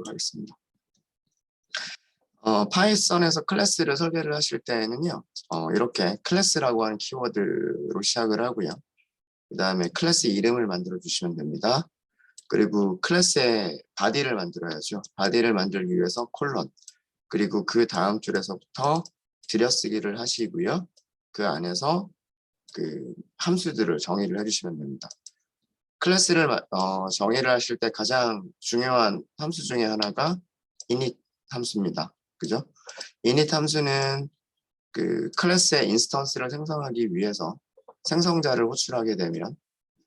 보도록 하겠습니다. 파이썬에서 클래스를 설계를 하실 때에는요, 이렇게 클래스라고 하는 키워드로 시작을 하고요. 그 다음에 클래스 이름을 만들어 주시면 됩니다. 그리고 클래스의 바디를 만들어야죠. 바디를 만들기 위해서 콜론, 그리고 그 다음 줄에서부터 들여쓰기를 하시고요. 그 안에서 그 함수들을 정의를 해주시면 됩니다. 클래스를 정의를 하실 때 가장 중요한 함수 중에 하나가 init 함수입니다. 그죠? init 함수는 그 클래스의 인스턴스를 생성하기 위해서 생성자를 호출하게 되면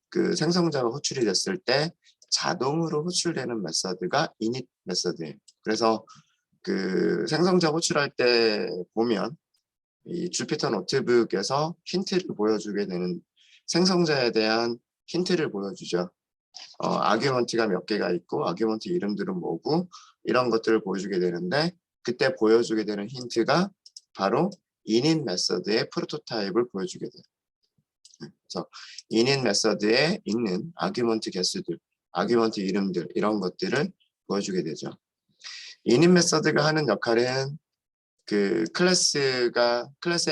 그 생성자가 호출이 됐을 때 자동으로 호출되는 메서드가 init 메서드예요. 그래서 그 생성자 호출할 때 보면 이 주피터 노트북에서 힌트를 보여주게 되는 생성자에 대한 힌트를 보여주죠. 아규먼트가 몇 개가 있고 아규먼트 이름들은 뭐고 이런 것들을 보여주게 되는데 그때 보여주게 되는 힌트가 바로 init 메서드의 프로토타입을 보여주게 돼요. 그래서 init 메서드에 있는 아규먼트 개수들, 아규먼트 이름들 이런 것들을 보여주게 되죠. init 메서드가 하는 역할은 그 클래스의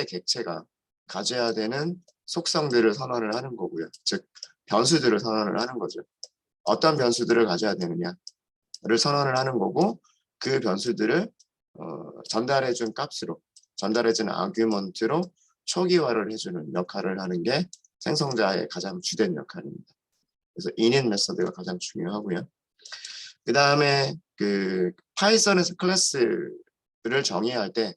객체가 가져야 되는 속성들을 선언을 하는 거고요. 즉 변수들을 선언을 하는 거죠. 어떤 변수들을 가져야 되느냐를 선언을 하는 거고 그 변수들을 전달해준 값으로 전달해준 아규먼트로 초기화를 해주는 역할을 하는 게 생성자의 가장 주된 역할입니다. 그래서 init 메서드가 가장 중요하고요. 그 다음에 그 파이썬에서 클래스를 정의할 때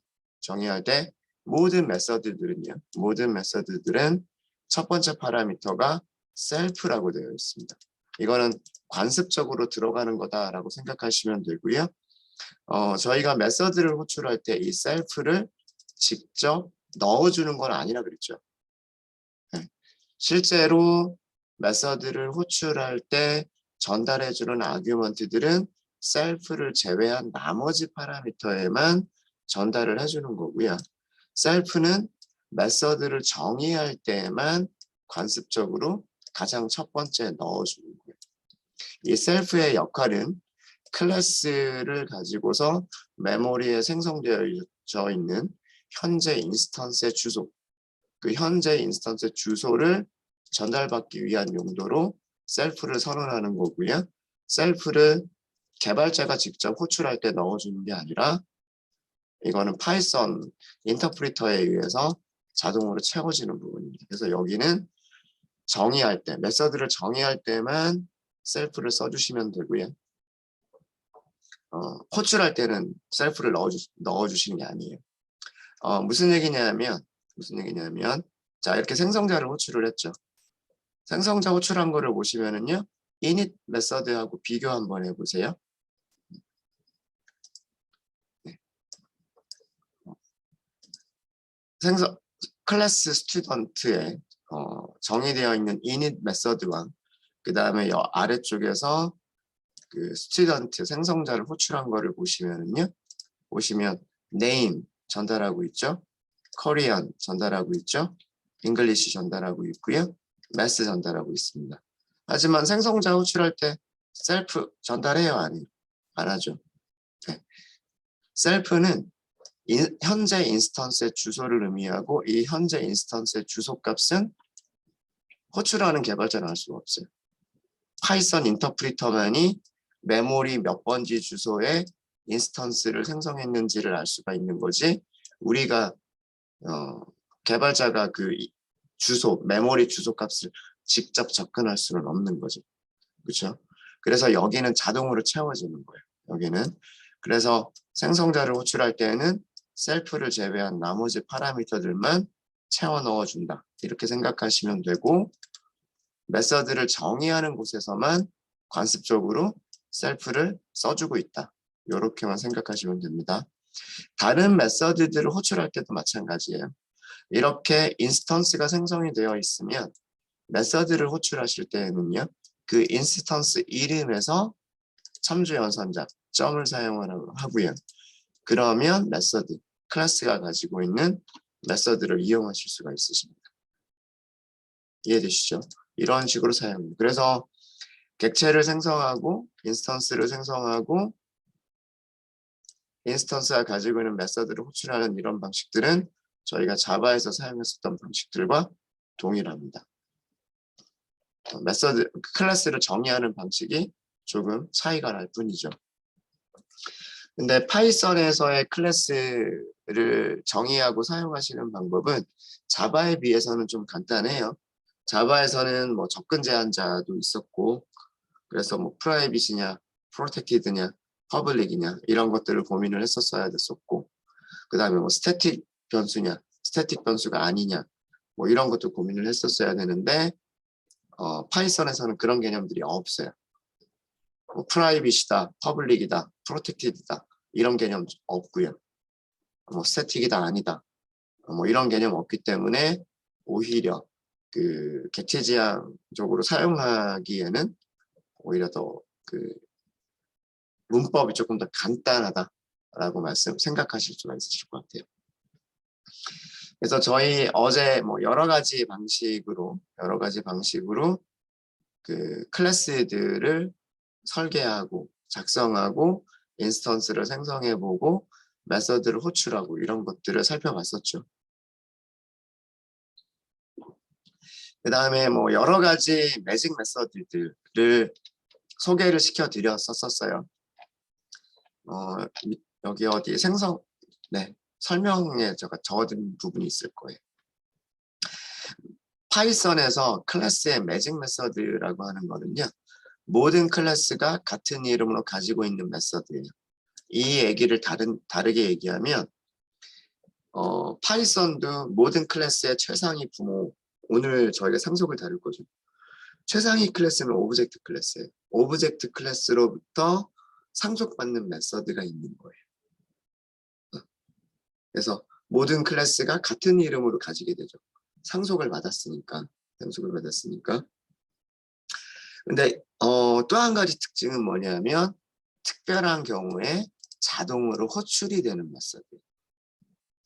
모든 메서드들은 첫 번째 파라미터가 셀프라고 되어 있습니다. 이거는 관습적으로 들어가는 거다라고 생각하시면 되고요. 저희가 메서드를 호출할 때 이 셀프를 직접 넣어주는 건 아니라 그랬죠. 네. 실제로 메서드를 호출할 때 전달해주는 아규먼트들은 셀프를 제외한 나머지 파라미터에만 전달을 해주는 거고요. 셀프는 메서드를 정의할 때에만 관습적으로 가장 첫 번째 넣어주는 거예요. 이 셀프의 역할은 클래스를 가지고서 메모리에 생성되어 있는 현재 인스턴스의 주소, 그 현재 인스턴스의 주소를 전달받기 위한 용도로 셀프를 선언하는 거고요. 셀프를 개발자가 직접 호출할 때 넣어주는 게 아니라 이거는 파이썬 인터프리터에 의해서 자동으로 채워지는 부분입니다. 그래서 여기는 정의할 때, 메서드를 정의할 때만 셀프를 써주시면 되고요. 호출할 때는 셀프를 넣어주시는 게 아니에요. 무슨 얘기냐면, 자, 이렇게 생성자를 호출을 했죠. 생성자 호출한 거를 보시면은요, init 메서드하고 비교 한번 해보세요. 네. 클래스 스튜던트에 정의되어 있는 init 메서드와 그 다음에 아래쪽에서 그 스튜던트 생성자를 호출한 거를 보시면 name 전달하고 있죠. Korean 전달하고 있죠. English 전달하고 있고요. Math 전달하고 있습니다. 하지만 생성자 호출할 때 셀프 전달해요? 아니요? 안 하죠. 네. 셀프는 현재 인스턴스의 주소를 의미하고 이 현재 인스턴스의 주소 값은 호출하는 개발자는 알 수가 없어요. 파이썬 인터프리터만이 메모리 몇 번지 주소에 인스턴스를 생성했는지를 알 수가 있는 거지 우리가 개발자가 그 주소, 메모리 주소 값을 직접 접근할 수는 없는 거죠. 그렇죠? 그래서 여기는 자동으로 채워지는 거예요. 여기는. 그래서 생성자를 호출할 때는 셀프를 제외한 나머지 파라미터들만 채워 넣어준다. 이렇게 생각하시면 되고 메서드를 정의하는 곳에서만 관습적으로 셀프를 써주고 있다. 이렇게만 생각하시면 됩니다. 다른 메서드들을 호출할 때도 마찬가지예요. 이렇게 인스턴스가 생성이 되어 있으면 메서드를 호출하실 때는요. 그 인스턴스 이름에서 참조 연산자 점을 사용하고요. 그러면 메서드, 클래스가 가지고 있는 메서드를 이용하실 수가 있으십니다. 이해되시죠? 이런 식으로 사용합니다. 그래서 객체를 생성하고 인스턴스를 생성하고 인스턴스가 가지고 있는 메서드를 호출하는 이런 방식들은 저희가 자바에서 사용했었던 방식들과 동일합니다. 메서드 클래스를 정의하는 방식이 조금 차이가 날 뿐이죠. 근데 파이썬에서의 클래스를 정의하고 사용하시는 방법은 자바에 비해서는 좀 간단해요. 자바에서는 뭐 접근 제한자도 있었고, 그래서 뭐 프라이빗이냐, 프로텍티드냐, 퍼블릭이냐 이런 것들을 고민을 했었어야 됐었고, 그 다음에 뭐 스태틱 변수냐, 스태틱 변수가 아니냐, 뭐 이런 것도 고민을 했었어야 되는데, 파이썬에서는 그런 개념들이 없어요. 뭐 프라이빗이다, 퍼블릭이다, 프로텍티드다 이런 개념 없고요. 뭐 스태틱이다 아니다 뭐 이런 개념 없기 때문에 오히려 그 객체 지향적으로 사용하기에는 오히려 더 그 문법이 조금 더 간단하다라고 생각하실 수가 있으실 것 같아요. 그래서 저희 어제 뭐 여러 가지 방식으로 그 클래스들을 설계하고 작성하고 인스턴스를 생성해보고 메서드를 호출하고 이런 것들을 살펴봤었죠. 그 다음에 뭐 여러 가지 매직 메서드들을 소개를 시켜드렸었어요. 여기 어디 설명에 제가 적어둔 부분이 있을 거예요. 파이썬에서 클래스의 매직 메서드라고 하는 거는요. 모든 클래스가 같은 이름으로 가지고 있는 메서드예요. 이 얘기를 다르게 얘기하면 파이썬도 모든 클래스의 최상위 부모, 오늘 저희가 상속을 다룰 거죠. 최상위 클래스는 오브젝트 클래스예요. 오브젝트 클래스로부터 상속받는 메서드가 있는 거예요. 그래서 모든 클래스가 같은 이름으로 가지게 되죠. 상속을 받았으니까. 근데 또 한 가지 특징은 뭐냐면 특별한 경우에 자동으로 호출이 되는 메서드.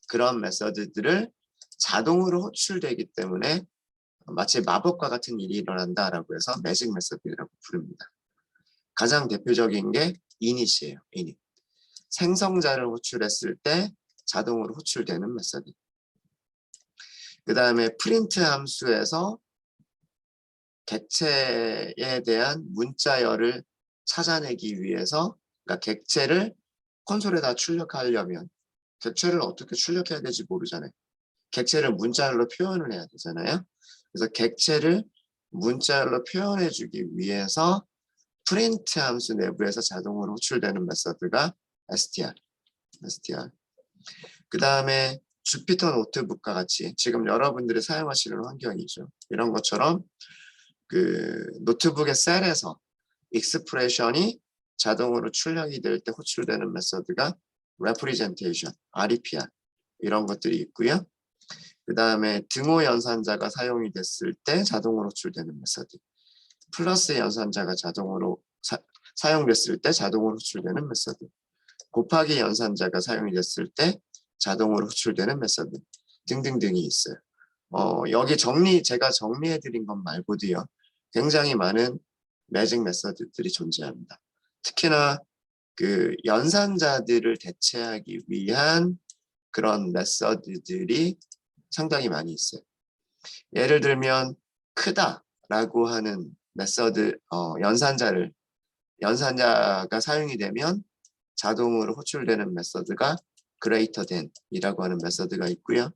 그런 메서드들을 자동으로 호출되기 때문에 마치 마법과 같은 일이 일어난다라고 해서 매직 메서드라고 부릅니다. 가장 대표적인 게 init이에요. init. 생성자를 호출했을 때 자동으로 호출되는 메서드. 그 다음에 프린트 함수에서 객체에 대한 문자열을 찾아내기 위해서, 그러니까 객체를 콘솔에다 출력하려면 객체를 어떻게 출력해야 될지 모르잖아요. 객체를 문자열로 표현을 해야 되잖아요. 그래서 객체를 문자열로 표현해 주기 위해서 프린트 함수 내부에서 자동으로 호출되는 메서드가 str. 그 다음에 주피터 노트북과 같이 지금 여러분들이 사용하시는 환경이죠. 이런 것처럼 그 노트북의 셀에서 익스프레션이 자동으로 출력이 될 때 호출되는 메서드가 representation, REPR 이런 것들이 있고요. 그 다음에 등호 연산자가 사용이 됐을 때 자동으로 호출되는 메서드, 플러스 연산자가 자동으로 사용됐을 때 자동으로 호출되는 메서드, 곱하기 연산자가 사용이 됐을 때 자동으로 호출되는 메서드 등등등이 있어요. 여기 제가 정리해드린 것 말고도요. 굉장히 많은 매직 메서드들이 존재합니다. 특히나 그 연산자들을 대체하기 위한 그런 메서드들이 상당히 많이 있어요. 예를 들면 크다라고 하는 메서드 연산자가 사용이 되면 자동으로 호출되는 메서드가 greater than 이라고 하는 메서드가 있고요.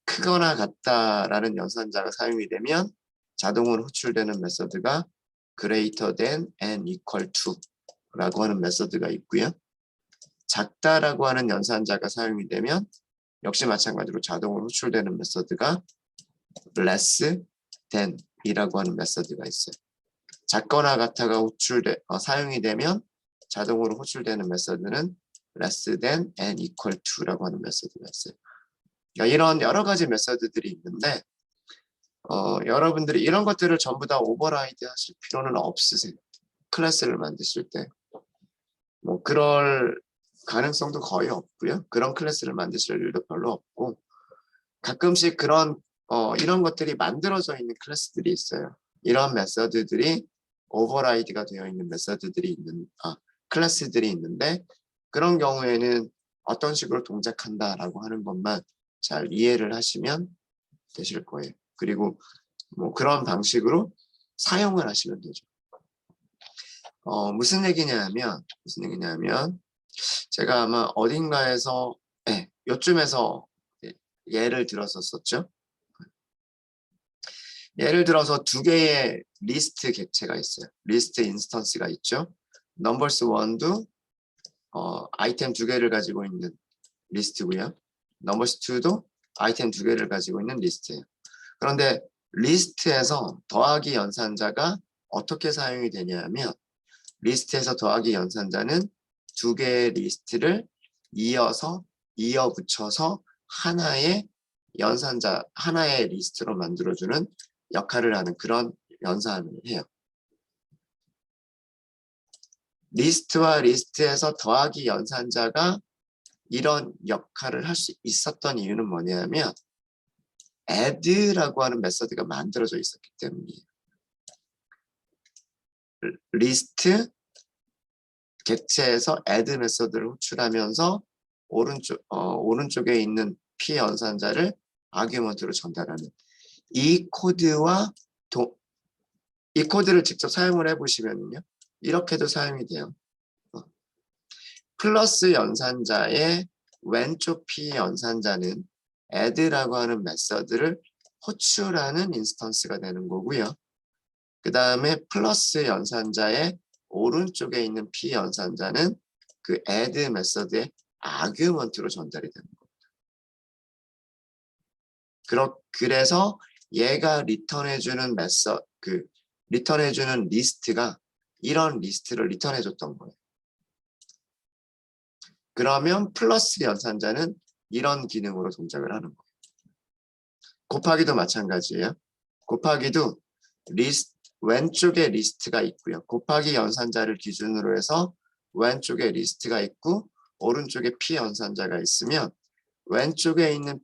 크거나 같다라는 연산자가 사용이 되면 자동으로 호출되는 메서드가 greater than and equal to 라고 하는 메서드가 있고요. 작다라고 하는 연산자가 사용이 되면 역시 마찬가지로 자동으로 호출되는 메서드가 less than 이라고 하는 메서드가 있어요. 작거나 같아가 사용이 되면 자동으로 호출되는 메서드는 less than and equal to라고 하는 메서드가 있어요. 그러니까 이런 여러 가지 메서드들이 있는데 여러분들이 이런 것들을 전부 다 오버라이드 하실 필요는 없으세요. 클래스를 만드실 때. 뭐 그럴 가능성도 거의 없고요. 그런 클래스를 만드실 일도 별로 없고 가끔씩 이런 것들이 만들어져 있는 클래스들이 있어요. 이런 메서드들이 오버라이드가 되어 있는 클래스들이 있는데 그런 경우에는 어떤 식으로 동작한다라고 하는 것만 잘 이해를 하시면 되실 거예요. 그리고 뭐 그런 방식으로 사용을 하시면 되죠. 무슨 얘기냐면 제가 아마 어딘가에서 요쯤에서 예를 들었었죠. 예를 들어서 두 개의 리스트 객체가 있어요. 리스트 인스턴스가 있죠. 넘버스 1도 아이템 두 개를 가지고 있는 리스트고요. 넘버스 2도 아이템 두 개를 가지고 있는 리스트예요. 그런데 리스트에서 더하기 연산자가 어떻게 사용이 되냐면 리스트에서 더하기 연산자는 두 개의 리스트를 이어 붙여서 하나의 연산자, 하나의 리스트로 만들어주는 역할을 하는 그런 연산을 해요. 리스트와 리스트에서 더하기 연산자가 이런 역할을 할 수 있었던 이유는 뭐냐면 add라고 하는 메서드가 만들어져 있었기 때문이에요. 리스트 객체에서 add 메서드를 호출하면서 오른쪽에 있는 p 연산자를 아규먼트로 전달하는 이 코드를 직접 사용을 해보시면요. 이렇게도 사용이 돼요. 플러스 연산자의 왼쪽 p 연산자는 add라고 하는 메서드를 호출하는 인스턴스가 되는 거고요. 그 다음에 플러스 연산자의 오른쪽에 있는 p 연산자는 그 add 메서드의 아규먼트로 전달이 되는 겁니다. 그래서 얘가 리턴해주는 리턴해주는 리스트가 이런 리스트를 리턴해줬던 거예요. 그러면 플러스 연산자는 이런 기능으로 동작을 하는 거예요. 곱하기도 마찬가지예요. 곱하기도 왼쪽에 리스트가 있고요. 곱하기 연산자를 기준으로 해서 왼쪽에 리스트가 있고 오른쪽에 p 연산자가 있으면 왼쪽에 있는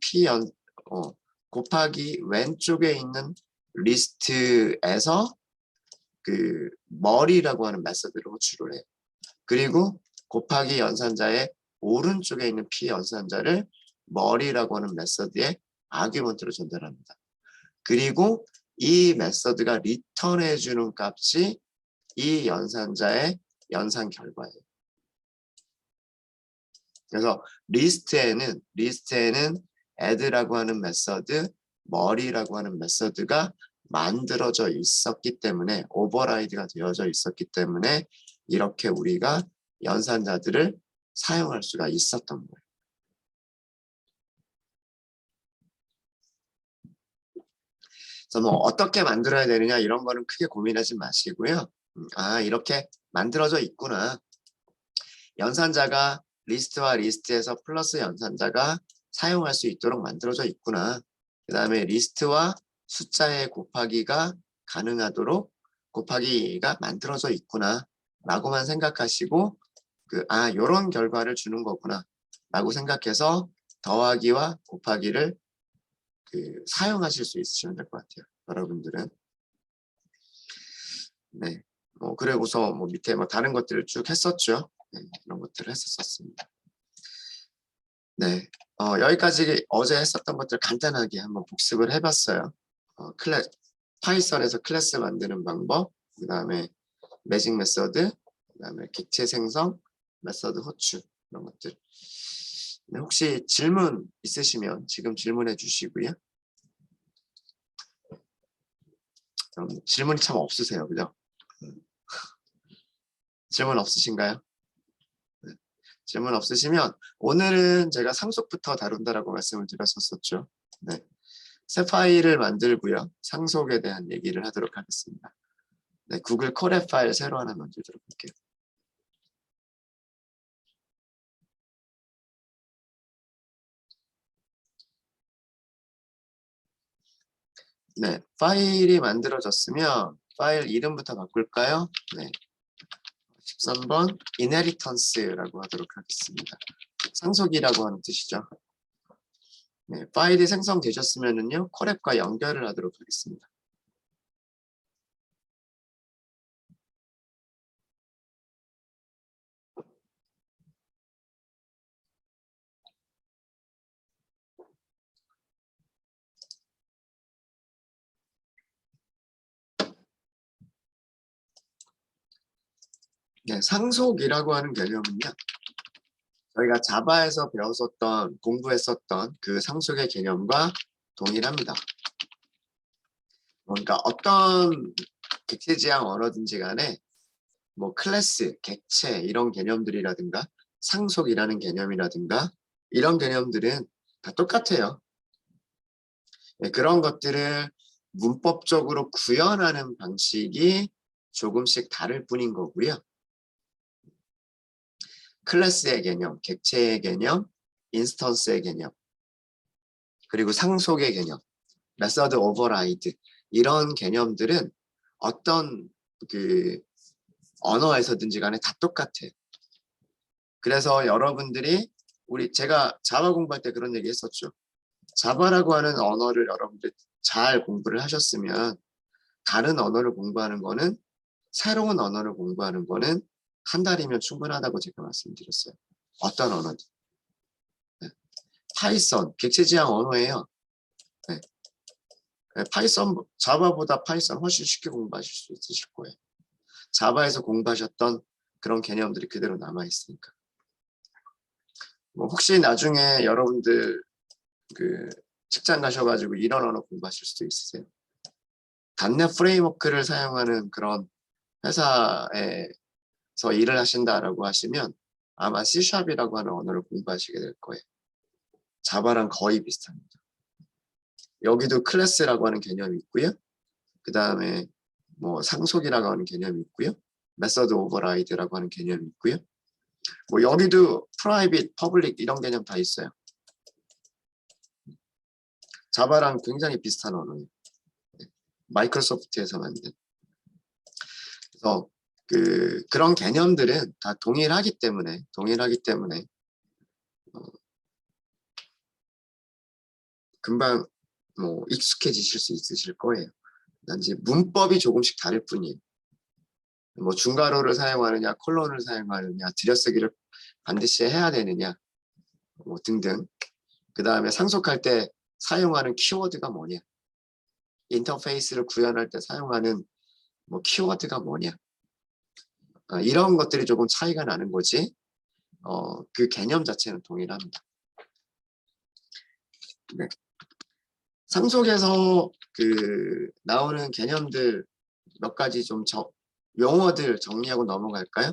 곱하기 왼쪽에 있는 리스트에서 그 머리라고 하는 메서드를 호출을 해요. 그리고 곱하기 연산자의 오른쪽에 있는 p 연산자를 머리라고 하는 메서드의 아규먼트로 전달합니다. 그리고 이 메서드가 리턴해주는 값이 이 연산자의 연산 결과예요. 그래서 리스트에는 add라고 하는 메서드, 머리라고 하는 메서드가 만들어져 있었기 때문에 오버라이드가 되어져 있었기 때문에 이렇게 우리가 연산자들을 사용할 수가 있었던 거예요. 그래서 뭐 어떻게 만들어야 되느냐 이런 거는 크게 고민하지 마시고요. 이렇게 만들어져 있구나. 연산자가 리스트와 리스트에서 플러스 연산자가 사용할 수 있도록 만들어져 있구나. 그 다음에 리스트와 숫자의 곱하기가 가능하도록 곱하기가 만들어져 있구나 라고만 생각하시고 요런 결과를 주는 거구나 라고 생각해서 더하기와 곱하기를 사용하실 수 있으시면 될 것 같아요. 여러분들은. 네. 그리고서 밑에 다른 것들을 쭉 했었죠. 네, 이런 것들을 했었습니다. 네. 여기까지 어제 했었던 것들 간단하게 한번 복습을 해봤어요. 파이썬에서 클래스 만드는 방법, 그 다음에 매직 메서드, 그 다음에 객체 생성, 메서드 호출 이런 것들. 네, 혹시 질문 있으시면 지금 질문해 주시고요. 질문이 참 없으세요, 그죠? 질문 없으신가요? 네. 질문 없으시면 오늘은 제가 상속부터 다룬다라고 말씀을 드렸었죠. 네. 새 파일을 만들고요. 상속에 대한 얘기를 하도록 하겠습니다. 네, 구글 콜앱 파일 새로 하나 만들도록 할게요. 네, 파일이 만들어졌으면 파일 이름부터 바꿀까요? 네, 13번 inheritance라고 하도록 하겠습니다. 상속이라고 하는 뜻이죠. 네, 파일이 생성되셨으면은요, 콜앱과 연결을 하도록 하겠습니다. 네, 상속이라고 하는 개념은요. 저희가 자바에서 배웠었던, 공부했었던 그 상속의 개념과 동일합니다. 그러니까 어떤 객체지향 언어든지 간에 뭐 클래스, 객체 이런 개념들이라든가 상속이라는 개념이라든가 이런 개념들은 다 똑같아요. 네, 그런 것들을 문법적으로 구현하는 방식이 조금씩 다를 뿐인 거고요. 클래스의 개념, 객체의 개념, 인스턴스의 개념, 그리고 상속의 개념, 메서드 오버라이드 이런 개념들은 어떤 그 언어에서든지 간에 다 똑같아요. 그래서 여러분들이 제가 자바 공부할 때 그런 얘기 했었죠. 자바라고 하는 언어를 여러분들 잘 공부를 하셨으면 다른 언어를 공부하는 거는 새로운 언어를 공부하는 거는 한 달이면 충분하다고 제가 말씀드렸어요. 어떤 언어든. 네. 파이썬, 객체지향 언어예요. 네. 파이썬, 자바보다 파이썬 훨씬 쉽게 공부하실 수 있으실 거예요. 자바에서 공부하셨던 그런 개념들이 그대로 남아있으니까. 뭐 혹시 나중에 여러분들 그 직장 가셔가지고 이런 언어 공부하실 수도 있으세요. .NET 프레임워크를 사용하는 그런 회사에서 일을 하신다라고 하시면 아마 C샵이라고 하는 언어를 공부하시게 될 거예요. 자바랑 거의 비슷합니다. 여기도 클래스라고 하는 개념이 있고요. 그 다음에 뭐 상속이라고 하는 개념이 있고요. 메서드 오버라이드라고 하는 개념이 있고요. 뭐 여기도 프라이빗, 퍼블릭 이런 개념 다 있어요. 자바랑 굉장히 비슷한 언어예요. 마이크로소프트에서 만든. 그래서 그런 개념들은 다 동일하기 때문에 금방 뭐 익숙해지실 수 있으실 거예요. 단지 문법이 조금씩 다를 뿐이에요. 뭐 중괄호를 사용하느냐, 콜론을 사용하느냐, 들여쓰기를 반드시 해야 되느냐, 뭐 등등. 그 다음에 상속할 때 사용하는 키워드가 뭐냐, 인터페이스를 구현할 때 사용하는 뭐 키워드가 뭐냐, 이런 것들이 조금 차이가 나는 거지. 그 개념 자체는 동일합니다. 네. 상속에서 나오는 개념들 몇 가지 좀 용어들 정리하고 넘어갈까요?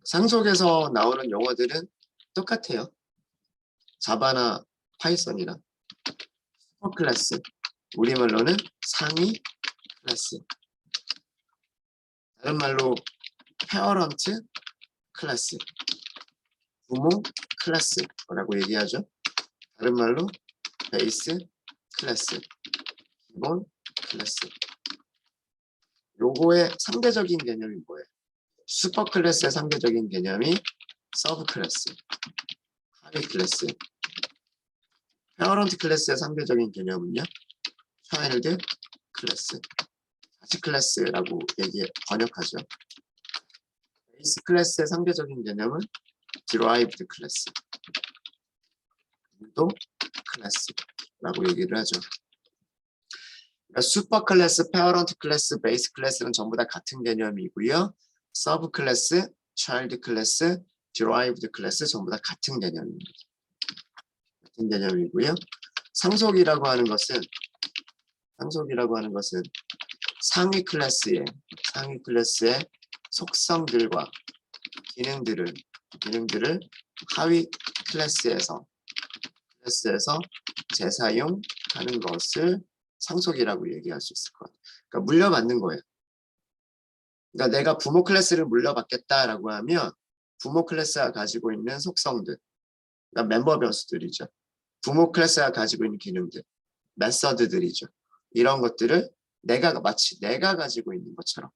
상속에서 나오는 용어들은 똑같아요. 자바나 파이썬이나 슈퍼 클래스, 우리말로는 상위 클래스, 다른 말로 페어런트 클래스, 부모 클래스라고 얘기하죠. 다른 말로 베이스 클래스, 기본 클래스. 요거의 상대적인 개념이 뭐예요? 슈퍼 클래스의 상대적인 개념이 서브 클래스, 하위 클래스. 페어런트 클래스의 상대적인 개념은요? 차일드 클래스, 자식 클래스라고 번역하죠. 베이스 클래스의 상대적인 개념은 derived 클래스, 또 클래스라고 얘기를 하죠. 그러니까 슈퍼 클래스, 페어런트 클래스, 베이스 클래스는 전부 다 같은 개념이고요. 서브 클래스, 차일드 클래스, derived 클래스 전부 다 같은 개념입니다. 같은 개념이고요. 상속이라고 하는 것은 상위 클래스의 속성들과 기능들을 하위 클래스에서 재사용하는 것을 상속이라고 얘기할 수 있을 것 같아요. 그러니까 물려받는 거예요. 그러니까 내가 부모 클래스를 물려받겠다라고 하면 부모 클래스가 가지고 있는 속성들, 그러니까 멤버 변수들이죠. 부모 클래스가 가지고 있는 기능들, 메서드들이죠. 이런 것들을 마치 내가 가지고 있는 것처럼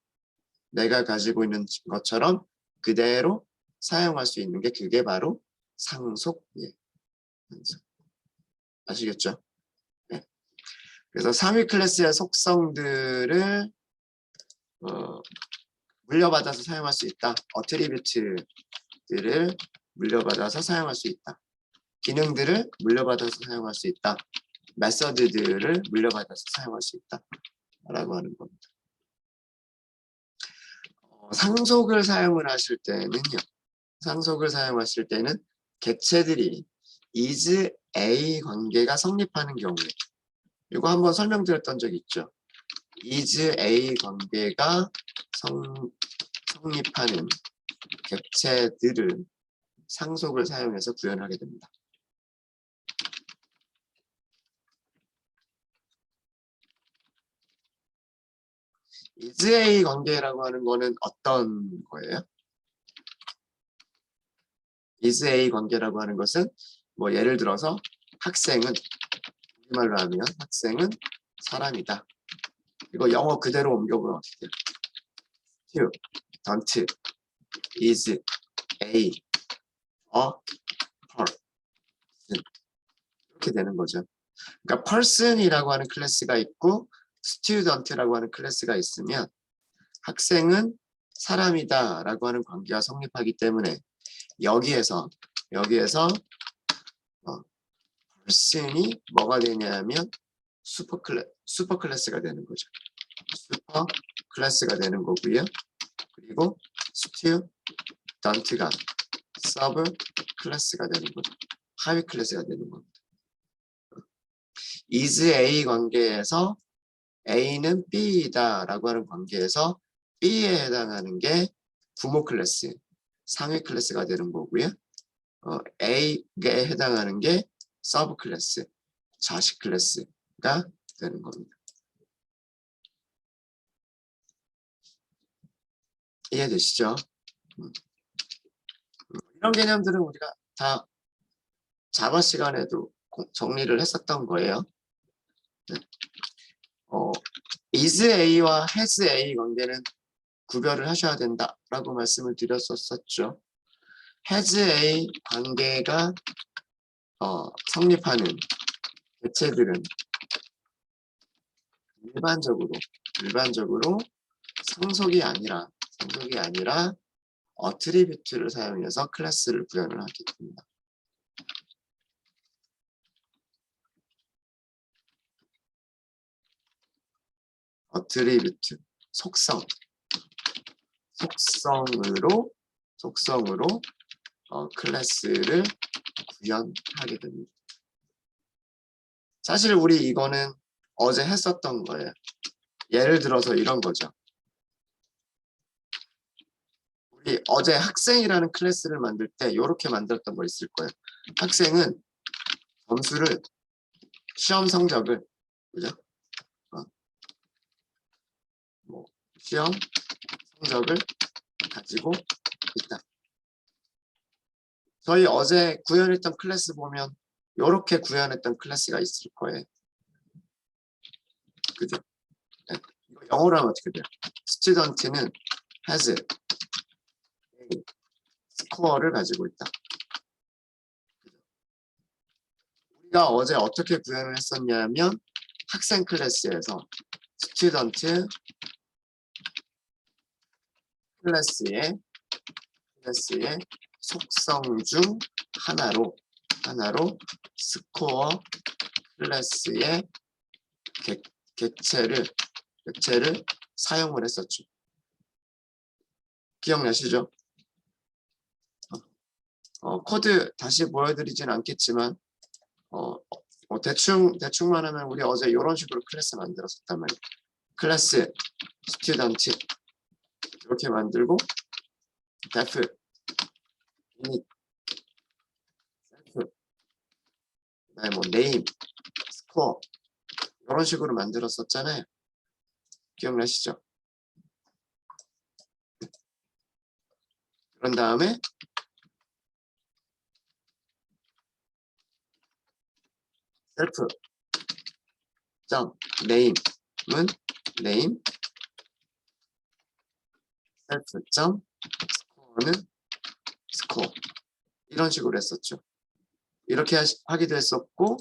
그대로 사용할 수 있는 게 그게 바로 상속이에요. 아시겠죠? 네. 그래서 상위 클래스의 속성들을 물려받아서 사용할 수 있다. 어트리뷰트들을 물려받아서 사용할 수 있다. 기능들을 물려받아서 사용할 수 있다. 메서드들을 물려받아서 사용할 수 있다. 라고 하는 겁니다. 상속을 사용을 하실 때는요. 상속을 사용하실 때는 객체들이 is A 관계가 성립하는 경우에 이거 한번 설명드렸던 적 있죠. is A 관계가 성립하는 객체들을 상속을 사용해서 구현하게 됩니다. is A 관계라고 하는 거는 어떤 거예요? is A 관계라고 하는 것은 뭐 예를 들어서 학생은 우리말로 하면 학생은 사람이다. 이거 영어 그대로 옮겨보면 어떻게 돼요? You, don't, is A, a person 이렇게 되는 거죠. 그러니까 person이라고 하는 클래스가 있고 student라고 하는 클래스가 있으면 학생은 사람이다 라고 하는 관계가 성립하기 때문에 여기에서 person이 뭐가 되냐면 슈퍼 클래스가 되는 거죠. 슈퍼 클래스가 되는 거고요. 그리고 student가 서브 클래스가 되는 거죠. 하위 클래스가 되는 겁니다. is A 관계에서 A는 B이다 라고 하는 관계에서 B에 해당하는 게 부모 클래스, 상위 클래스가 되는 거고요. A에 해당하는 게 서브 클래스, 자식 클래스가 되는 겁니다. 이해되시죠? 이런 개념들은 우리가 다 자바 시간에도 정리를 했었던 거예요. 네. is A와 has A 관계는 구별을 하셔야 된다라고 말씀을 드렸었죠. has A 관계가 성립하는 개체들은 일반적으로 상속이 아니라 어트리뷰트를 사용해서 클래스를 구현을 하게 됩니다. 어트리뷰트, 속성으로 클래스를 구현하게 됩니다. 사실 우리 이거는 어제 했었던 거예요. 예를 들어서 이런 거죠. 우리 어제 학생이라는 클래스를 만들 때 이렇게 만들었던 거 있을 거예요. 학생은 점수를 시험 성적을 그죠? 시험 성적을 가지고 있다. 저희 어제 구현했던 클래스 보면 이렇게 구현했던 클래스가 있을 거예요. 그죠? 네. 이거 영어로 하면 어떻게 돼요? student는 has a score를 가지고 있다. 우리가 어제 어떻게 구현을 했었냐면 학생 클래스에서 student 클래스의 속성 중 하나로 스코어 클래스의 객체를 사용을 했었죠. 기억나시죠? 코드 다시 보여드리진 않겠지만 대충만 하면 우리 어제 이런 식으로 클래스 만들었었단 말이에요. 클래스 스튜던트 이렇게 만들고 def init self 그다음에 뭐 name score 이런 식으로 만들었었잖아요. 기억나시죠? 그런 다음에 self name은 name self score는 score 이런 식으로 했었죠. 이렇게 하기도 했었고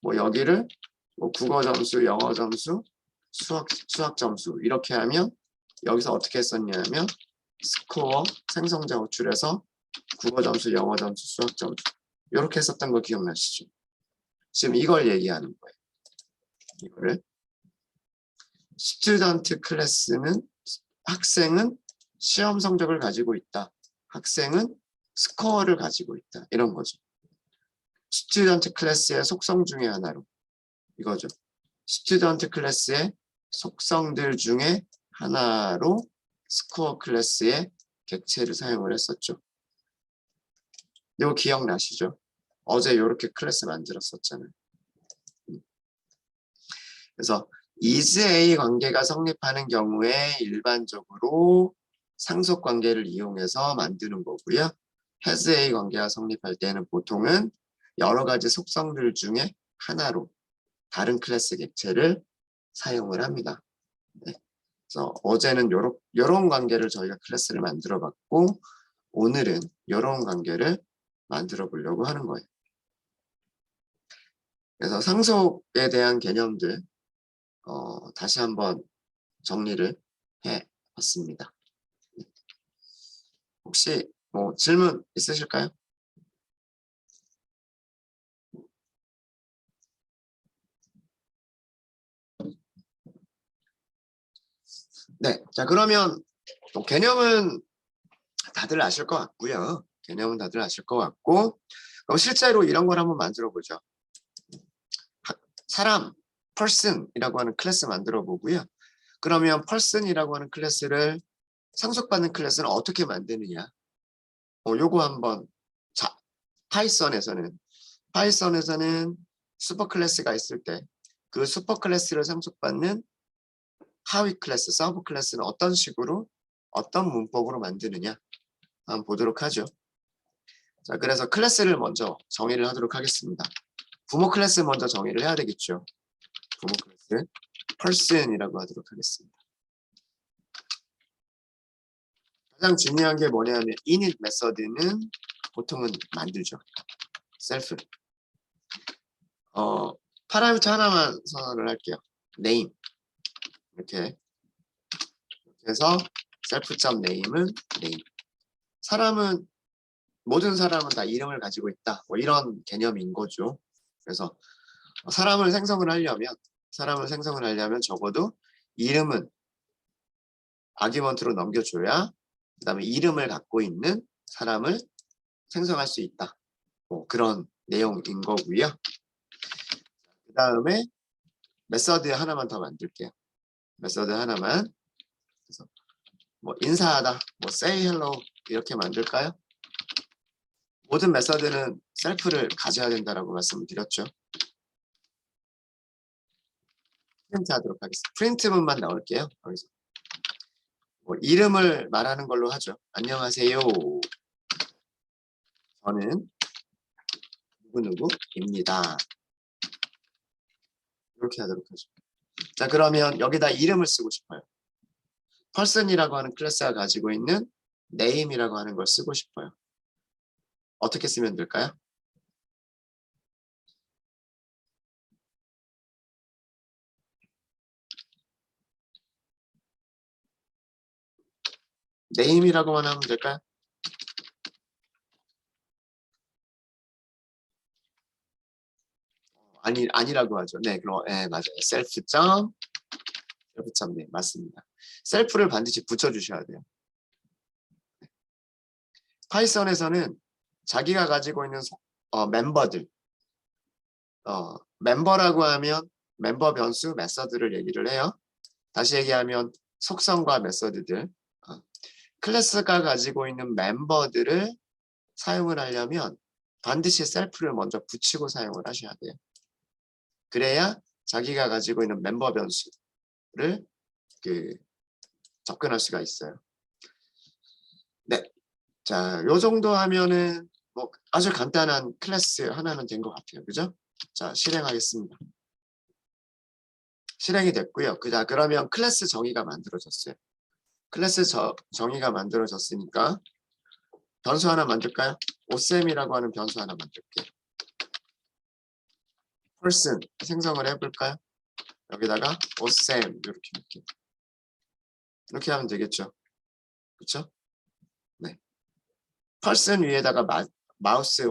뭐 여기를 뭐 국어 점수, 영어 점수, 수학 점수 이렇게 하면 여기서 어떻게 했었냐면 스코어 생성자 호출해서 국어 점수, 영어 점수, 수학 점수 이렇게 했었던 거 기억나시죠? 지금 이걸 얘기하는 거예요. 이거를 스튜던트 클래스는 학생은 시험 성적을 가지고 있다. 학생은 스코어를 가지고 있다. 이런 거죠. 스튜던트 클래스의 속성 중에 하나로 이거죠. 스튜던트 클래스의 속성들 중에 하나로 스코어 클래스의 객체를 사용을 했었죠. 이거 기억나시죠? 어제 이렇게 클래스 만들었었잖아요. 그래서 is A 관계가 성립하는 경우에 일반적으로 상속 관계를 이용해서 만드는 거고요. has A 관계가 성립할 때는 보통은 여러 가지 속성들 중에 하나로 다른 클래스 객체를 사용을 합니다. 네. 그래서 어제는 요런 관계를 저희가 클래스를 만들어 봤고 오늘은 요런 관계를 만들어 보려고 하는 거예요. 그래서 상속에 대한 개념들 다시 한번 정리를 해 봤습니다. 혹시 뭐 질문 있으실까요? 네, 자 그러면 개념은 다들 아실 것 같고요. 개념은 다들 아실 것 같고 그럼 실제로 이런 걸 한번 만들어 보죠. 사람, person이라고 하는 클래스 만들어 보고요. 그러면 person이라고 하는 클래스를 상속받는 클래스는 어떻게 만드느냐? 요거 한번 자, 파이썬에서는 슈퍼 클래스가 있을 때 그 슈퍼 클래스를 상속받는 하위 클래스, 서브 클래스는 어떤 식으로 어떤 문법으로 만드느냐 한번 보도록 하죠. 자, 그래서 클래스를 먼저 정의를 하도록 하겠습니다. 부모 클래스 먼저 정의를 해야 되겠죠. 부모 클래스 person이라고 하도록 하겠습니다. 가장 중요한 게 뭐냐면 init 메서드는 보통은 만들죠. 셀프. 파라미터 하나만 선언을 할게요. name. 이렇게 해서 self.name은 name. 사람은 모든 사람은 다 이름을 가지고 있다. 뭐 이런 개념인 거죠. 그래서 사람을 생성을 하려면 적어도 이름은 아규먼트로 넘겨줘야 그다음에 이름을 갖고 있는 사람을 생성할 수 있다. 뭐 그런 내용인 거고요. 그 다음에 메서드 하나만 더 만들게요. 메서드 하나만. 그래서 뭐 인사하다, 뭐 say hello 이렇게 만들까요? 모든 메서드는 셀프를 가져야 된다라고 말씀을 드렸죠. 프린트 하도록 하겠습니다. 프린트문만 넣을게요. 여기서 뭐 이름을 말하는 걸로 하죠. 안녕하세요. 저는 누구누구입니다. 이렇게 하도록 하죠. 자, 그러면 여기다 이름을 쓰고 싶어요. person이라고 하는 클래스가 가지고 있는 name이라고 하는 걸 쓰고 싶어요. 어떻게 쓰면 될까요? name이라고만 하면 될까요? 아니라고 하죠. 네, 그럼 맞아요. self.name 맞습니다. 셀프를 반드시 붙여주셔야 돼요. 파이썬에서는 자기가 가지고 있는 멤버들, 멤버라고 하면 멤버 변수 메서드를 얘기를 해요. 다시 얘기하면 속성과 메서드들, 클래스가 가지고 있는 멤버들을 사용을 하려면 반드시 셀프를 먼저 붙이고 사용을 하셔야 돼요. 그래야 자기가 가지고 있는 멤버 변수를 접근할 수가 있어요. 네, 자, 요 정도 하면은 뭐 아주 간단한 클래스 하나는 된 것 같아요. 그죠? 자, 실행하겠습니다. 실행이 됐고요. 그러면 클래스 정의가 만들어졌어요. 클래스 정의가 만들어졌으니까 변수 하나 만들까요? 오셈이라고 하는 변수 하나 만들게요. person 생성을 해볼까요? 여기다가 오셈 이렇게 할게요. 이렇게 하면 되겠죠. 그렇죠? 네. person 위에다가 마우스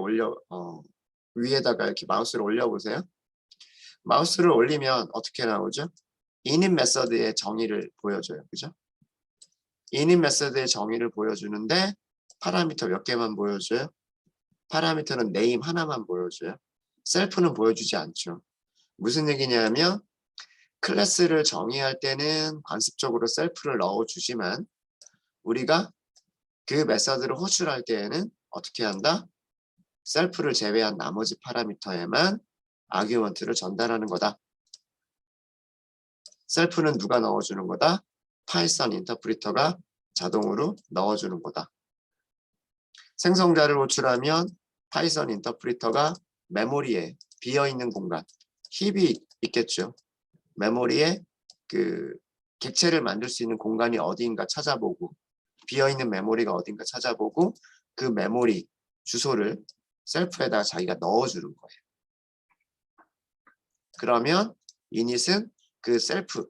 위에다가 이렇게 마우스를 올려보세요. 마우스를 올리면 어떻게 나오죠? init 메서드의 정의를 보여줘요. 그죠? init 메서드의 정의를 보여주는데 파라미터 몇 개만 보여줘요? 파라미터는 name 하나만 보여줘요. 셀프는 보여주지 않죠. 무슨 얘기냐면 클래스를 정의할 때는 관습적으로 셀프를 넣어주지만 우리가 그 메서드를 호출할 때에는 어떻게 한다? 셀프를 제외한 나머지 파라미터에만 아규먼트를 전달하는 거다. 셀프는 누가 넣어주는 거다? 파이썬 인터프리터가 자동으로 넣어주는 거다. 생성자를 호출하면 파이썬 인터프리터가 메모리에 비어있는 공간, 힙이 있겠죠. 메모리에 그 객체를 만들 수 있는 공간이 어디인가 찾아보고 비어있는 메모리가 어딘가 찾아보고 그 메모리 주소를 셀프에다가 자기가 넣어주는 거예요. 그러면 init은 그 셀프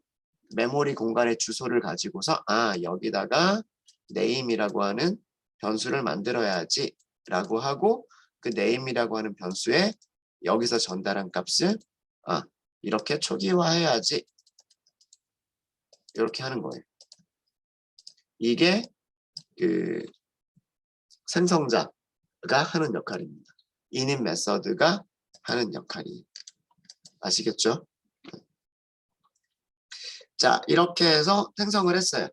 메모리 공간의 주소를 가지고서 여기다가 name이라고 하는 변수를 만들어야지 라고 하고 그 name이라고 하는 변수에 여기서 전달한 값을 이렇게 초기화해야지 이렇게 하는 거예요. 이게 그 생성자가 하는 역할입니다. init 메서드가 하는 역할이에요. 아시겠죠? 자, 이렇게 해서 생성을 했어요.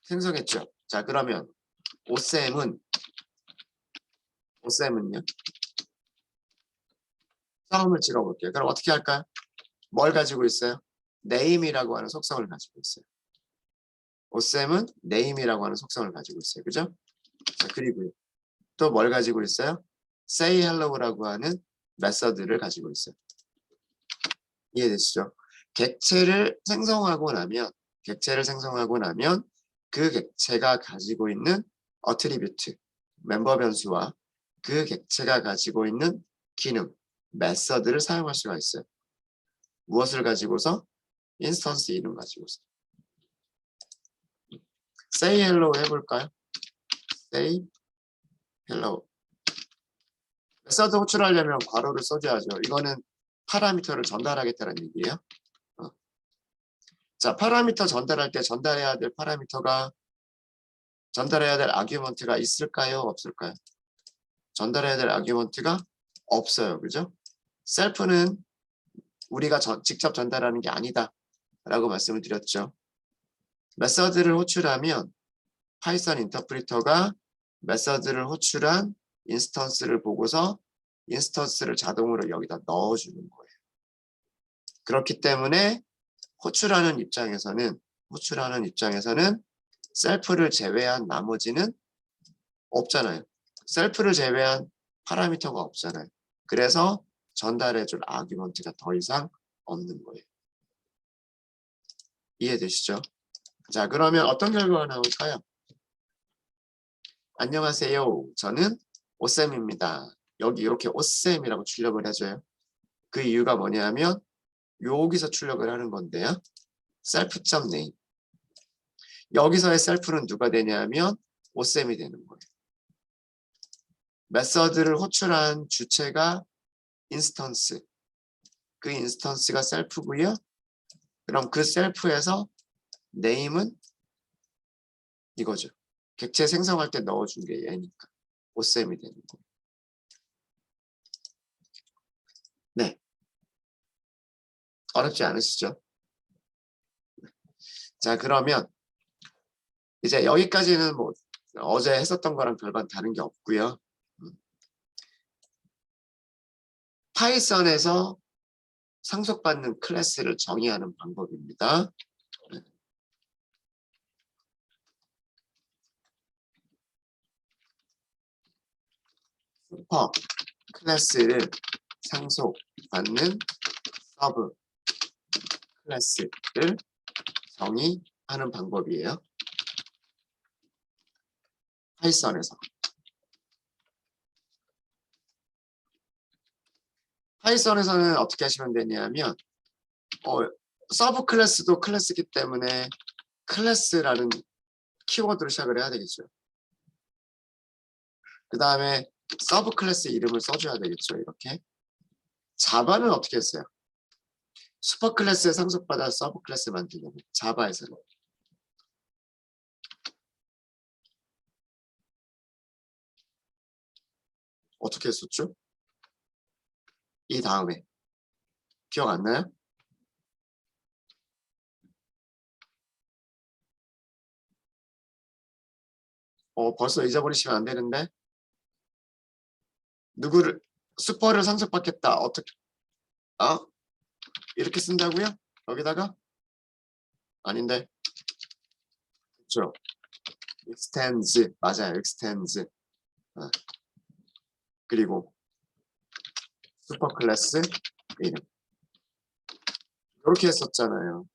생성했죠. 자, 그러면 오셈은요? 처음을 찍어볼게요. 그럼 어떻게 할까요? 뭘 가지고 있어요? name이라고 하는 속성을 가지고 있어요. 오셈은 name이라고 하는 속성을 가지고 있어요. 그죠? 자, 그리고요. 또 뭘 가지고 있어요? say hello라고 하는 메서드를 가지고 있어요. 이해되시죠? 객체를 생성하고 나면 그 객체가 가지고 있는 어트리뷰트, 멤버 변수와 그 객체가 가지고 있는 기능, 메서드를 사용할 수가 있어요. 무엇을 가지고서? 인스턴스 이름 가지고서. say hello 해볼까요? say hello. 메서드 호출하려면 괄호를 써줘야죠. 이거는 파라미터를 전달하겠다는 얘기예요. 자, 파라미터 전달할 때 전달해야 될 아규먼트가 있을까요? 없을까요? 전달해야 될 아규먼트가 없어요. 그죠? 셀프는 우리가 직접 전달하는 게 아니다 라고 말씀을 드렸죠. 메서드를 호출하면 파이썬 인터프리터가 메서드를 호출한 인스턴스를 보고서 인스턴스를 자동으로 여기다 넣어주는 거예요. 그렇기 때문에 호출하는 입장에서는 셀프를 제외한 나머지는 없잖아요. 셀프를 제외한 파라미터가 없잖아요. 그래서 전달해줄 아규먼트가 더 이상 없는 거예요. 이해되시죠? 자, 그러면 어떤 결과가 나올까요? 안녕하세요. 저는 오쌤입니다. 여기 이렇게 오쌤이라고 출력을 해줘요. 그 이유가 뭐냐면 여기서 출력을 하는 건데요. self.name. 여기서의 셀프는 누가 되냐면 오쌤이 되는 거예요. 메서드를 호출한 주체가 인스턴스. 그 인스턴스가 셀프고요. 그럼 그 셀프에서 name은 이거죠. 객체 생성할 때 넣어준 게 얘니까 오쌤이 되는 거예요. 네. 어렵지 않으시죠? 자, 그러면 이제 여기까지는 뭐 어제 했었던 거랑 별반 다른 게 없고요. 파이썬에서 상속받는 클래스를 정의하는 방법입니다. 슈퍼 클래스를 상속받는 서브 클래스를 정의하는 방법이에요. 파이썬에서. 파이썬에서는 어떻게 하시면 되냐면 서브 클래스도 클래스이기 때문에 클래스라는 키워드로 시작을 해야 되겠죠. 그 다음에 서브 클래스 이름을 써줘야 되겠죠. 이렇게. 자바는 어떻게 했어요? 슈퍼 클래스에 상속받아 서브 클래스 만들려면 자바에서는 어떻게 했었죠? 이 다음에 기억 안 나요? 벌써 잊어버리시면 안 되는데 누구를 슈퍼를 상속받겠다 어떻게 이렇게 쓴다고요? 여기다가 아닌데 그렇죠? extends 맞아요 extends 그리고 슈퍼 클래스 이름 이렇게 했었잖아요.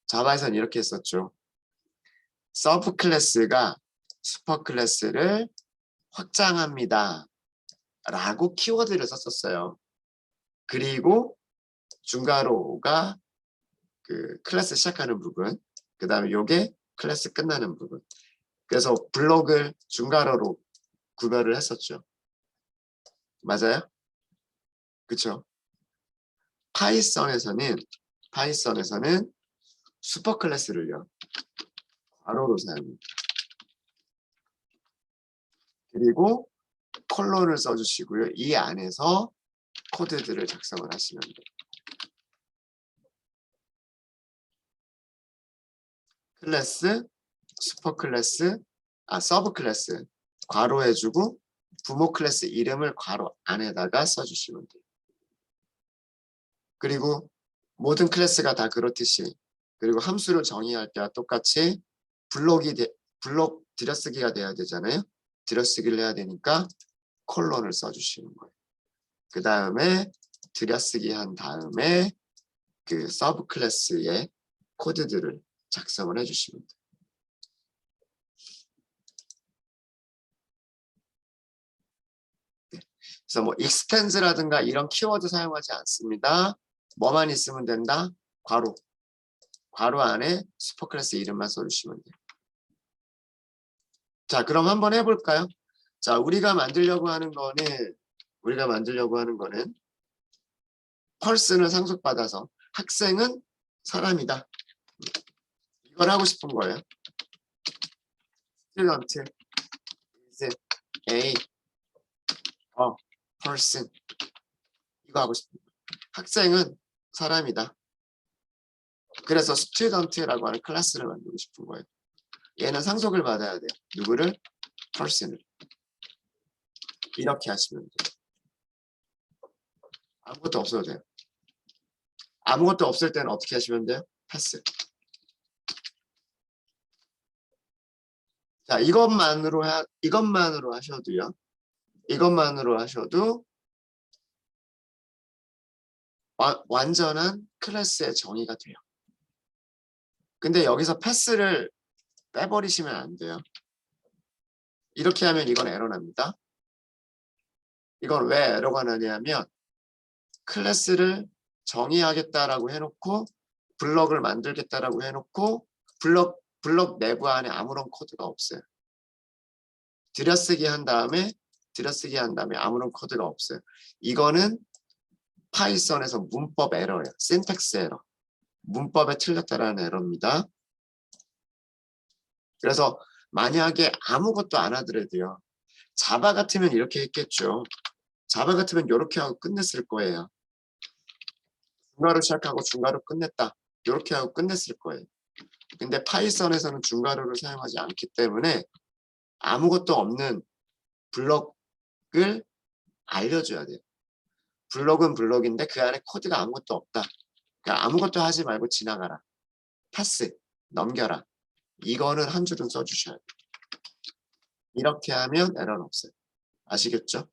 자바에서는 이렇게 했었죠. 서브 클래스가 슈퍼 클래스를 확장합니다 라고 키워드를 썼었어요. 그리고 중괄호가 그 클래스 시작하는 부분, 그 다음에 요게 클래스 끝나는 부분. 그래서 블록을 중괄호로 구별을 했었죠. 맞아요? 그쵸? 파이썬에서는 슈퍼 클래스를요 괄호로 사용합니다. 그리고 콜론을 써주시고요. 이 안에서 코드들을 작성을 하시면 돼요. 클래스, 슈퍼 클래스, 서브 클래스 괄호해주고 부모 클래스 이름을 괄호 안에다가 써주시면 돼요. 그리고 모든 클래스가 다 그렇듯이 그리고 함수를 정의할 때와 똑같이 블록 들여쓰기가 돼야 되잖아요. 들여쓰기를 해야 되니까 콜론을 써주시는 거예요. 그 다음에 들여쓰기 한 다음에 그 서브 클래스의 코드들을 작성을 해주시면 돼요. 그래서 뭐 extens라든가 이런 키워드 사용하지 않습니다. 뭐만 있으면 된다? 괄호 안에 슈퍼 클래스 이름만 써주시면 돼요. 자, 그럼 한번 해볼까요? 자, 우리가 만들려고 하는 거는 펄슨을 상속받아서 학생은 사람이다. 이걸 하고 싶은 거예요. Student is a person. 이거 하고 싶은 거예요. 학생은 사람이다. 그래서 student라고 하는 클래스를 만들고 싶은 거예요. 얘는 상속을 받아야 돼요. 누구를? person을. 이렇게 하시면 돼요. 아무것도 없어도 돼요. 아무것도 없을 때는 어떻게 하시면 돼요? 패스. 자, 이것만으로 하셔도요. 이것만으로 하셔도 완전한 클래스의 정의가 돼요. 근데 여기서 패스를 빼버리시면 안 돼요. 이렇게 하면 이건 에러 납니다. 이건 왜 에러가 나냐면 클래스를 정의하겠다라고 해놓고 블럭을 만들겠다라고 해놓고 블럭 내부 안에 아무런 코드가 없어요. 들여쓰기 한 다음에 아무런 코드가 없어요. 이거는 파이썬에서 문법 에러예요. 신텍스 에러. 문법에 틀렸다라는 에러입니다. 그래서 만약에 아무것도 안 하더라도요. 자바 같으면 이렇게 했겠죠. 자바 같으면 이렇게 하고 끝냈을 거예요. 중괄호 시작하고 중괄호 끝냈다. 이렇게 하고 끝냈을 거예요. 근데 파이썬에서는 중괄호를 사용하지 않기 때문에 아무것도 없는 블럭을 알려줘야 돼요. 블럭은 블럭인데 그 안에 코드가 아무것도 없다. 그러니까 아무것도 하지 말고 지나가라. 패스, 넘겨라. 이거는 한 줄은 써주셔야 돼요. 이렇게 하면 에러는 없어요. 아시겠죠?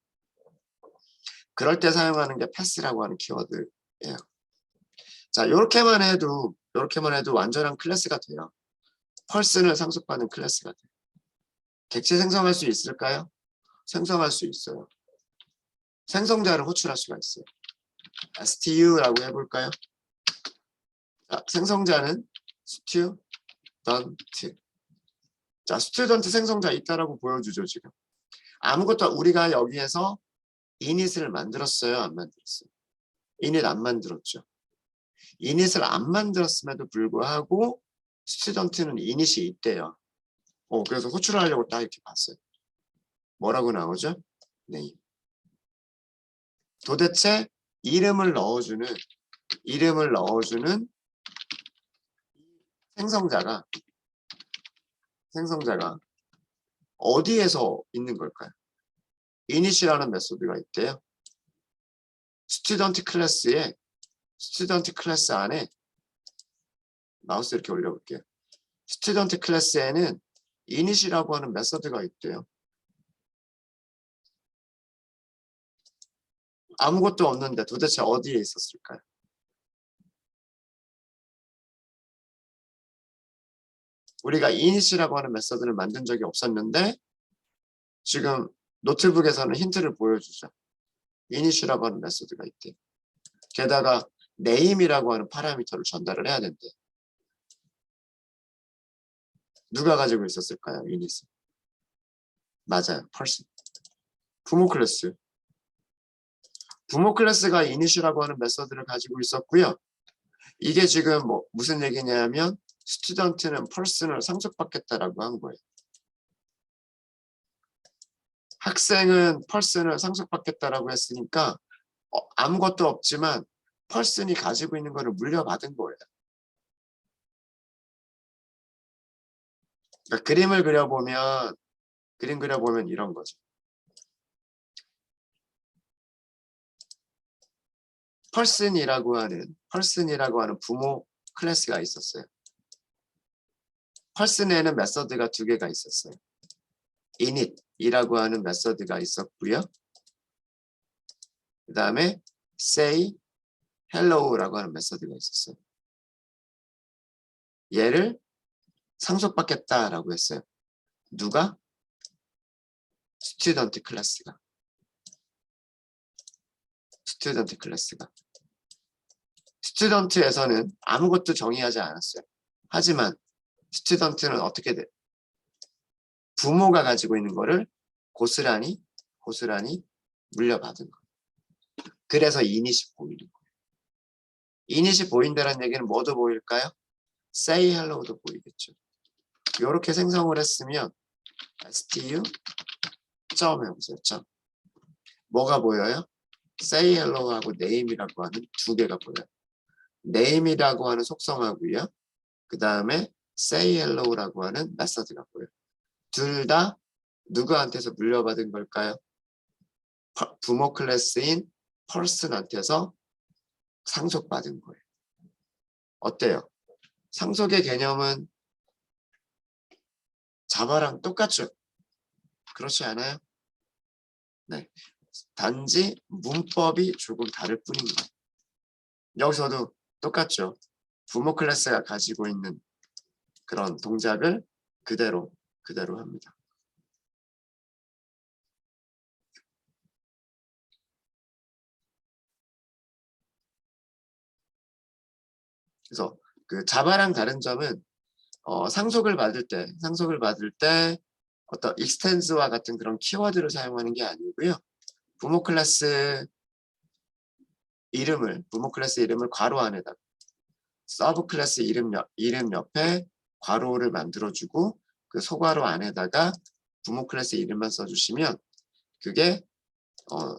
그럴 때 사용하는 게 패스라고 하는 키워드예요. 자, 이렇게만 해도 완전한 클래스가 돼요. 펄슨을 상속받는 클래스가 돼요. 객체 생성할 수 있을까요? 생성할 수 있어요. 생성자를 호출할 수가 있어요. stu라고 해볼까요? 자, 생성자는 student. 자, student 생성자 있다라고 보여주죠, 지금. 아무것도 우리가 여기에서 init을 만들었어요? 안 만들었어요? init 안 만들었죠. init을 안 만들었음에도 불구하고 스튜던트는 init이 있대요. 그래서 호출을 하려고 딱 이렇게 봤어요. 뭐라고 나오죠? 네. 도대체 이름을 넣어주는 생성자가 어디에서 있는 걸까요? init이라는 메소드가 있대요. 스튜던트 클래스 안에 마우스 이렇게 올려볼게요. 스튜던트 클래스에는 init이라고 하는 메소드가 있대요. 아무것도 없는데 도대체 어디에 있었을까요? 우리가 init이라고 하는 메소드를 만든 적이 없었는데 지금 노트북에서는 힌트를 보여주죠. init이라고 하는 메소드가 있대요. 게다가 name이라고 하는 파라미터를 전달을 해야 된대. 누가 가지고 있었을까요? init을. 맞아요. person. 부모 클래스가 init이라고 하는 메소드를 가지고 있었고요. 이게 지금 무슨 얘기냐면 스튜던트는 person을 상속받겠다라고 한 거예요. 학생은 person을 상속받겠다라고 했으니까 아무것도 없지만 person이 가지고 있는 거를 물려받은 거예요. 그러니까 그림 그려보면 이런 거죠. person이라고 하는 부모 클래스가 있었어요. person에는 메서드가 두 개가 있었어요. init이라고 하는 메서드가 있었고요. 그 다음에 say hello라고 하는 메서드가 있었어요. 얘를 상속받겠다라고 했어요. 누가? 스튜던트 클래스가. 스튜던트에서는 아무것도 정의하지 않았어요. 하지만 스튜던트는 어떻게 돼? 부모가 가지고 있는 거를 고스란히 물려받은 거예요. 그래서 init이 보이는 거예요. init이 보인다는 얘기는 뭐도 보일까요? say hello도 보이겠죠. 이렇게 생성을 했으면 stu 점 해보세요. 점. 뭐가 보여요? say hello하고 name이라고 하는 두 개가 보여요. name이라고 하는 속성하고요. 그 다음에 say hello라고 하는 메서드가 보여요. 둘 다 누구한테서 물려받은 걸까요? 부모 클래스인 person한테서 상속받은 거예요. 어때요? 상속의 개념은 자바랑 똑같죠? 그렇지 않아요? 네. 단지 문법이 조금 다를 뿐인 거예요. 여기서도 똑같죠? 부모 클래스가 가지고 있는 그런 동작을 그대로 합니다. 그래서 그 자바랑 다른 점은 상속을 받을 때 어떤 extends와 같은 그런 키워드를 사용하는 게 아니고요. 부모 클래스 이름을 괄호 안에다 서브 클래스 이름 옆에 괄호를 만들어주고 그 소괄호 안에다가 부모 클래스 이름만 써주시면 그게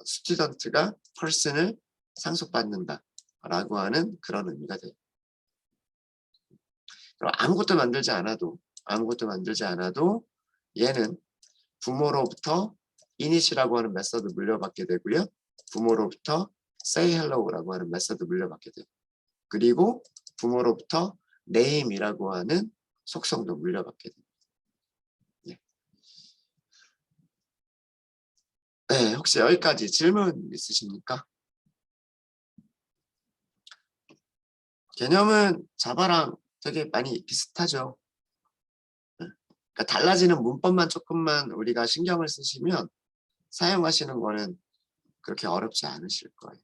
스튜던트가 person을 상속받는다 라고 하는 그런 의미가 돼요. 그럼 아무것도 만들지 않아도 얘는 부모로부터 init이라고 하는 메서드 물려받게 되고요. 부모로부터 say hello라고 하는 메서드 물려받게 돼요. 그리고 부모로부터 name이라고 하는 속성도 물려받게 됩니다. 예. 네, 혹시 여기까지 질문 있으십니까? 개념은 자바랑 되게 많이 비슷하죠. 그러니까 달라지는 문법만 조금만 우리가 신경을 쓰시면 사용하시는 거는 그렇게 어렵지 않으실 거예요.